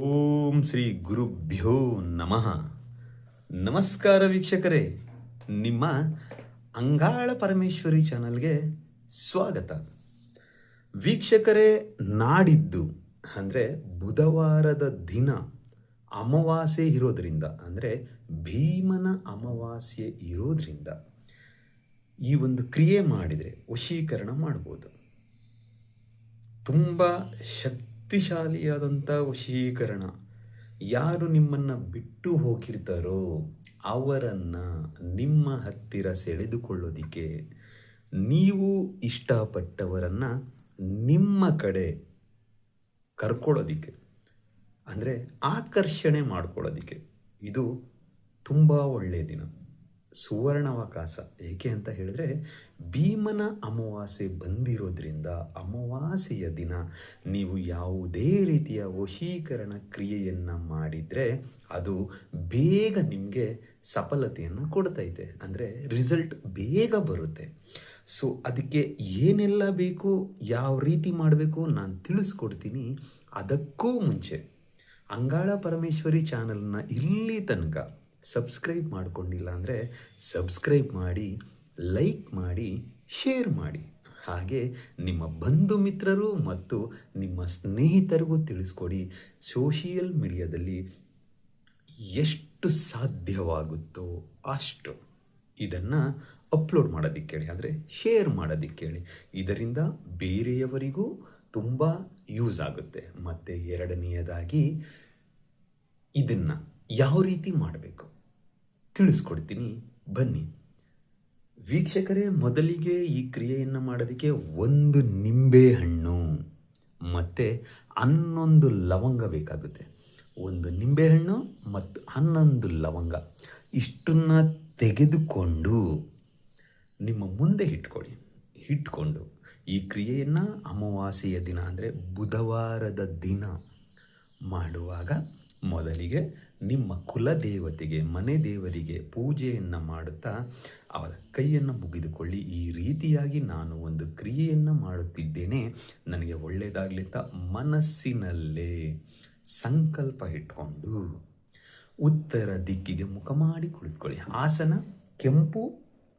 ಓಂ ಶ್ರೀ ಗುರುಭ್ಯೋ ನಮಃ. ನಮಸ್ಕಾರ ವೀಕ್ಷಕರೇ, ನಿಮ್ಮ ಅಂಗಾಳ ಪರಮೇಶ್ವರಿ ಚಾನಲ್ಗೆ ಸ್ವಾಗತ. ವೀಕ್ಷಕರೇ, ನಾಡಿದ್ದು ಅಂದರೆ ಬುಧವಾರದ ದಿನ ಅಮಾವಾಸ್ಯೆ ಇರೋದ್ರಿಂದ, ಅಂದರೆ ಭೀಮನ ಅಮಾವಾಸ್ಯೆ ಇರೋದ್ರಿಂದ ಈ ಒಂದು ಕ್ರಿಯೆ ಮಾಡಿದರೆ ವಶೀಕರಣ ಮಾಡ್ಬೋದು. ತುಂಬ ಶಕ್ತಿಶಾಲಿಯಾದಂಥ ವಶೀಕರಣ. ಯಾರು ನಿಮ್ಮನ್ನು ಬಿಟ್ಟು ಹೋಗಿರ್ತಾರೋ ಅವರನ್ನು ನಿಮ್ಮ ಹತ್ತಿರ ಸೆಳೆದುಕೊಳ್ಳೋದಿಕ್ಕೆ, ನೀವು ಇಷ್ಟಪಟ್ಟವರನ್ನು ನಿಮ್ಮ ಕಡೆ ಕರ್ಕೊಳ್ಳೋದಿಕ್ಕೆ, ಅಂದರೆ ಆಕರ್ಷಣೆ ಮಾಡ್ಕೊಳ್ಳೋದಿಕ್ಕೆ ಇದು ತುಂಬ ಒಳ್ಳೆಯ ದಿನ, ಸುವರ್ಣಾವಕಾಶ. ಏಕೆ ಅಂತ ಹೇಳಿದ್ರೆ ಭೀಮನ ಅಮಾವಾಸ್ಯೆ ಬಂದಿರೋದ್ರಿಂದ ಅಮಾವಾಸ್ಯೆಯ ದಿನ ನೀವು ಯಾವುದೇ ರೀತಿಯ ವಶೀಕರಣ ಕ್ರಿಯೆಯನ್ನು ಮಾಡಿದರೆ ಅದು ಬೇಗ ನಿಮಗೆ ಸಫಲತೆಯನ್ನು ಕೊಡ್ತೈತೆ, ಅಂದರೆ ರಿಸಲ್ಟ್ ಬೇಗ ಬರುತ್ತೆ. ಸೊ ಅದಕ್ಕೆ ಏನೆಲ್ಲ ಬೇಕು, ಯಾವ ರೀತಿ ಮಾಡಬೇಕು ನಾನು ತಿಳಿಸ್ಕೊಡ್ತೀನಿ. ಅದಕ್ಕೂ ಮುಂಚೆ ಅಂಗಾಳ ಪರಮೇಶ್ವರಿ ಚಾನಲ್ನ ಇಲ್ಲಿ ತನಕ ಸಬ್ಸ್ಕ್ರೈಬ್ ಮಾಡಿಕೊಂಡಿಲ್ಲ ಅಂದರೆ ಸಬ್ಸ್ಕ್ರೈಬ್ ಮಾಡಿ, ಲೈಕ್ ಮಾಡಿ, ಶೇರ್ ಮಾಡಿ. ಹಾಗೆ ನಿಮ್ಮ ಬಂಧು ಮಿತ್ರರು ಮತ್ತು ನಿಮ್ಮ ಸ್ನೇಹಿತರಿಗೂ ತಿಳಿಸ್ಕೊಡಿ. ಸೋಷಿಯಲ್ ಮೀಡಿಯಾದಲ್ಲಿ ಎಷ್ಟು ಸಾಧ್ಯವಾಗುತ್ತೋ ಅಷ್ಟು ಇದನ್ನು ಅಪ್ಲೋಡ್ ಮಾಡೋದಕ್ಕೆ ಹೇಳಿ, ಅಂದರೆ ಶೇರ್ ಮಾಡೋದಕ್ಕೆ ಹೇಳಿ. ಇದರಿಂದ ಬೇರೆಯವರಿಗೂ ತುಂಬ ಯೂಸ್ ಆಗುತ್ತೆ. ಮತ್ತು ಎರಡನೆಯದಾಗಿ ಇದನ್ನು ಯಾವ ರೀತಿ ಮಾಡಬೇಕು ತಿಳಿಸ್ಕೊಡ್ತೀನಿ, ಬನ್ನಿ ವೀಕ್ಷಕರೇ. ಮೊದಲಿಗೆ ಈ ಕ್ರಿಯೆಯನ್ನು ಮಾಡೋದಕ್ಕೆ 1 ನಿಂಬೆಹಣ್ಣು ಮತ್ತು 11 ಲವಂಗ ಬೇಕಾಗುತ್ತೆ. 1 ನಿಂಬೆಹಣ್ಣು ಮತ್ತು 11 ಲವಂಗ ಇಷ್ಟನ್ನು ತೆಗೆದುಕೊಂಡು ನಿಮ್ಮ ಮುಂದೆ ಇಟ್ಕೊಂಡು ಈ ಕ್ರಿಯೆಯನ್ನು ಅಮಾವಾಸ್ಯೆಯ ದಿನ, ಅಂದರೆ ಬುಧವಾರದ ದಿನ ಮಾಡುವಾಗ ಮೊದಲಿಗೆ ನಿಮ್ಮ ಕುಲದೇವತೆಗೆ, ಮನೆ ದೇವರಿಗೆ ಪೂಜೆಯನ್ನು ಮಾಡುತ್ತಾ ಅವರ ಕೈಯನ್ನು ಮುಗಿದುಕೊಳ್ಳಿ. ಈ ರೀತಿಯಾಗಿ ನಾನು ಒಂದು ಕ್ರಿಯೆಯನ್ನು ಮಾಡುತ್ತಿದ್ದೇನೆ, ನನಗೆ ಒಳ್ಳೆಯದಾಗಲಿ ಅಂತ ಮನಸ್ಸಿನಲ್ಲೇ ಸಂಕಲ್ಪ ಇಟ್ಕೊಂಡು ಉತ್ತರ ದಿಕ್ಕಿಗೆ ಮುಖ ಮಾಡಿ ಕುಳಿತುಕೊಳ್ಳಿ. ಆಸನ ಕೆಂಪು,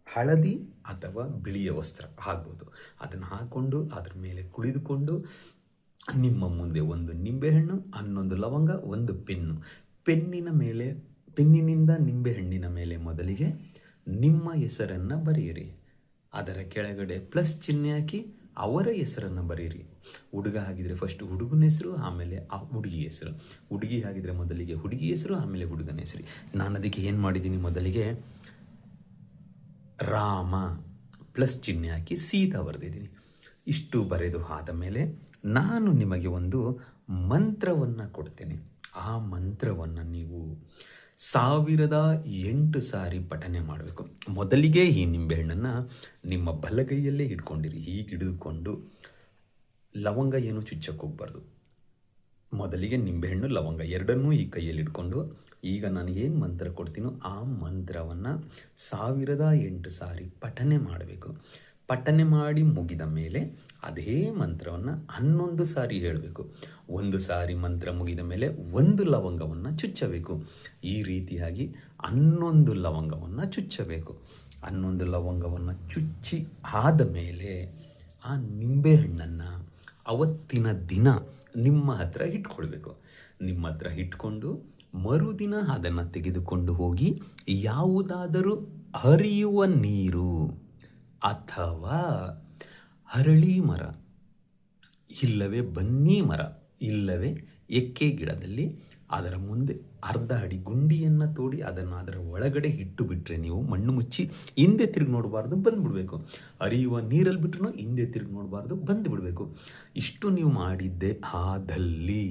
ಹಳದಿ ಅಥವಾ ಬಿಳಿಯ ವಸ್ತ್ರ ಆಗ್ಬೋದು, ಅದನ್ನು ಹಾಕ್ಕೊಂಡು ಅದರ ಮೇಲೆ ಕುಳಿದುಕೊಂಡು ನಿಮ್ಮ ಮುಂದೆ 1 ನಿಂಬೆಹಣ್ಣು, 11 ಲವಂಗ, 1 ಪೆನ್ನು. ಪೆನ್ನಿನಿಂದ ನಿಂಬೆಹಣ್ಣಿನ ಮೇಲೆ ಮೊದಲಿಗೆ ನಿಮ್ಮ ಹೆಸರನ್ನು ಬರೆಯಿರಿ. ಅದರ ಕೆಳಗಡೆ ಪ್ಲಸ್ ಚಿಹ್ನೆ ಹಾಕಿ ಅವರ ಹೆಸರನ್ನು ಬರೆಯಿರಿ. ಹುಡುಗ ಆಗಿದ್ರೆ ಫಸ್ಟ್ ಹುಡುಗನ ಹೆಸರು, ಆಮೇಲೆ ಆ ಹುಡುಗಿ ಹೆಸರು. ಹುಡುಗಿ ಆಗಿದ್ರೆ ಮೊದಲಿಗೆ ಹುಡುಗಿ ಹೆಸರು, ಆಮೇಲೆ ಹುಡುಗನ ಹೆಸರು. ನಾನು ಅದಕ್ಕೆ ಏನು ಮಾಡಿದ್ದೀನಿ, ಮೊದಲಿಗೆ ರಾಮ ಪ್ಲಸ್ ಚಿಹ್ನೆ ಹಾಕಿ ಸೀತಾ ಬರೆದಿದ್ದೀನಿ. ಇಷ್ಟು ಬರೆದು ಆದ ಮೇಲೆ ನಾನು ನಿಮಗೆ ಒಂದು ಮಂತ್ರವನ್ನು ಕೊಡ್ತೇನೆ. ಆ ಮಂತ್ರವನ್ನು ನೀವು 1008 ಸಾರಿ ಪಠನೆ ಮಾಡಬೇಕು. ಮೊದಲಿಗೆ ಈ ನಿಂಬೆಹಣ್ಣನ್ನು ನಿಮ್ಮ ಬಲಗೈಯಲ್ಲೇ ಹಿಡ್ಕೊಂಡಿರಿ. ಹೀಗೆ ಹಿಡಿದುಕೊಂಡು ಲವಂಗ ಏನು ಚುಚ್ಚಕ್ಕೆ ಹೋಗ್ಬಾರ್ದು. ಮೊದಲಿಗೆ ನಿಂಬೆಹಣ್ಣು, ಲವಂಗ ಎರಡನ್ನೂ ಈ ಕೈಯಲ್ಲಿ ಇಟ್ಕೊಂಡು, ಈಗ ನಾನು ಏನು ಮಂತ್ರ ಕೊಡ್ತೀನೋ ಆ ಮಂತ್ರವನ್ನು 1008 ಸಾರಿ ಪಠನೆ ಮಾಡಬೇಕು. ಪಠನೆ ಮಾಡಿ ಮುಗಿದ ಮೇಲೆ ಅದೇ ಮಂತ್ರವನ್ನು 11 ಸಾರಿ ಹೇಳಬೇಕು. 1 ಸಾರಿ ಮಂತ್ರ ಮುಗಿದ ಮೇಲೆ 1 ಲವಂಗವನ್ನು ಚುಚ್ಚಬೇಕು. ಈ ರೀತಿಯಾಗಿ 11 ಲವಂಗವನ್ನು ಚುಚ್ಚಬೇಕು. 11 ಲವಂಗವನ್ನು ಚುಚ್ಚಿ ಆದ ಮೇಲೆ ಆ ನಿಂಬೆಹಣ್ಣನ್ನು ಅವತ್ತಿನ ದಿನ ನಿಮ್ಮ ಹತ್ರ ಇಟ್ಕೊಳ್ಬೇಕು. ನಿಮ್ಮ ಹತ್ರ ಇಟ್ಕೊಂಡು ಮರುದಿನ ಅದನ್ನು ತೆಗೆದುಕೊಂಡು ಹೋಗಿ ಯಾವುದಾದರೂ ಹರಿಯುವ ನೀರು ಅಥವಾ ಹರಳಿ ಮರ, ಇಲ್ಲವೇ ಬನ್ನಿ ಮರ, ಇಲ್ಲವೇ ಎಕ್ಕೆ ಗಿಡದಲ್ಲಿ ಅದರ ಮುಂದೆ ಅರ್ಧ ಅಡಿ ಗುಂಡಿಯನ್ನು ತೋಡಿ ಅದನ್ನು ಅದರ ಒಳಗಡೆ ಇಟ್ಟು ಬಿಟ್ಟರೆ, ನೀವು ಮಣ್ಣು ಮುಚ್ಚಿ ಹಿಂದೆ ತಿರುಗಿ ನೋಡಬಾರ್ದು, ಬಂದುಬಿಡಬೇಕು. ಹರಿಯುವ ನೀರಲ್ಲಿ ಬಿಟ್ಟರು ಹಿಂದೆ ತಿರುಗಿ ನೋಡಬಾರ್ದು, ಬಂದುಬಿಡಬೇಕು. ಇಷ್ಟು ನೀವು ಮಾಡಿದ್ದೆ ಆದಲ್ಲಿ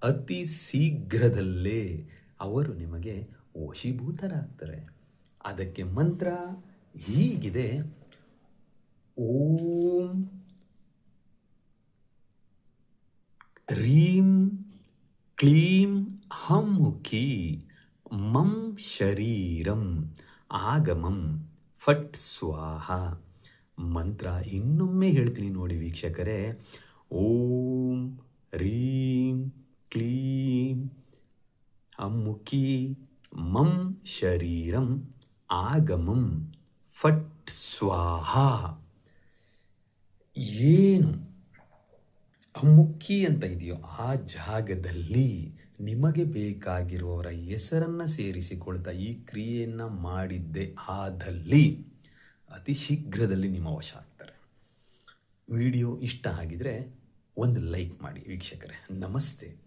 ಅತಿ ಶೀಘ್ರದಲ್ಲೇ ಅವರು ನಿಮಗೆ ವಶೀಭೂತರಾಗ್ತಾರೆ. ಅದಕ್ಕೆ ಮಂತ್ರ ಹೀಗಿದೆ: ಓಂ ರೀಂ ಕ್ಲೀಂ ಹಂ ಮುಖಿ ಮಂ ಶರೀರಂ ಆಗಮಂ ಫಟ್ ಸ್ವಾಹ. ಮಂತ್ರ ಇನ್ನೊಮ್ಮೆ ಹೇಳ್ತೀನಿ ನೋಡಿ ವೀಕ್ಷಕರೇ. ಓಂ ರೀಂ ಕ್ಲೀಂ ಅಮ್ಮುಖಿ ಮಂ ಶರೀರಂ ಆಗಮಂ ಫಟ್ ಸ್ವಾಹ. ಏನು ಅಮ್ಮುಖಿ ಅಂತ ಇದೆಯೋ ಆ ಜಾಗದಲ್ಲಿ ನಿಮಗೆ ಬೇಕಾಗಿರುವವರ ಹೆಸರನ್ನು ಸೇರಿಸಿಕೊಳ್ತಾ ಈ ಕ್ರಿಯೆಯನ್ನು ಮಾಡಿದ್ದೇ ಆದಲ್ಲಿ ಅತಿ ಶೀಘ್ರದಲ್ಲಿ ನಿಮ್ಮ ವಶ ಆಗ್ತಾರೆ. ವಿಡಿಯೋ ಇಷ್ಟ ಆಗಿದರೆ ಒಂದು ಲೈಕ್ ಮಾಡಿ ವೀಕ್ಷಕರೇ. ನಮಸ್ತೆ.